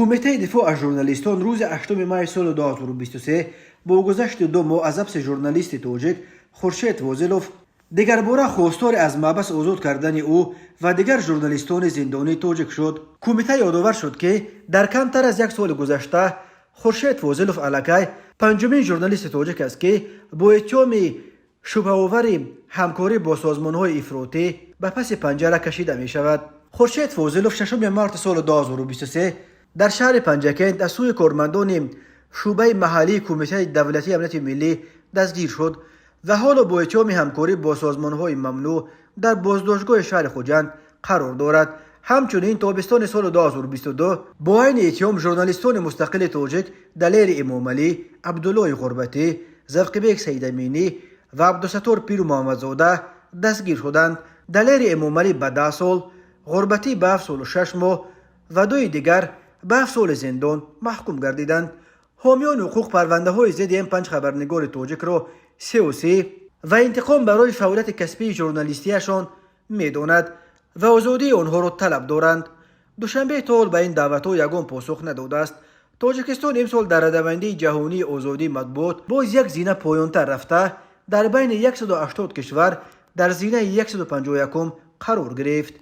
کمیته دفاع از ژورنالیستان روز 8 ماه سال 2023 با گذشت 2 ماه از حبس ژورنالیست تاجیک خورشید فاضلوف دیگر باره خواستار از محبس آزاد کردن او و دیگر ژورنالیستان زندانی تاجیک شد. کمیته یادآور شد که در کمتر از 1 سال گذشته خورشید فاضلوف علاکه پنجمین ژورنالیست تاجیک است که با اتهام شبه‌آور همکاری با سازمان‌های افراطی به پس پنجره کشیده می شود. خورشید فاضلوف 6 مارس سال 2023 در شهر پنجکند از سوی کارمندان شعبه محلی کمیته دولتی امنیت ملی دستگیر شد و حالا با اتهام همکاری با سازمان‌های ممنوع در بازداشتگاه شهر خوجند قرار دارد. همچنین تابستان سال 2022 با این اتهام ژورنالیستان مستقل تاجیک دلیر امامعلی، عبدالله غربتی، زرقبیک سیدامینی و عبدالستار پیر محمدزاده دستگیر شدند. دلیر امامعلی به 10 سال، غربتی به 7 سال و 6 ماه و دوی دیگر به 7 سال زندان محکوم گردیدند. حامیان حقوق پرونده های ضد این 5 خبرنگار تاجیک را COC و انتقام برای فعالیت کسبی ژورنالیستیشان می‌داند و آزادی آنها را طلب دارند. دوشنبه تا حال به این دعوت‌ها یگان پاسخ نداده است. تاجیکستان امسال در رده‌بندی جهانی آزادی مطبوعات باز یک زینه پایان‌تر رفته در بین 180 کشور در زینه 151 قرار گرفت.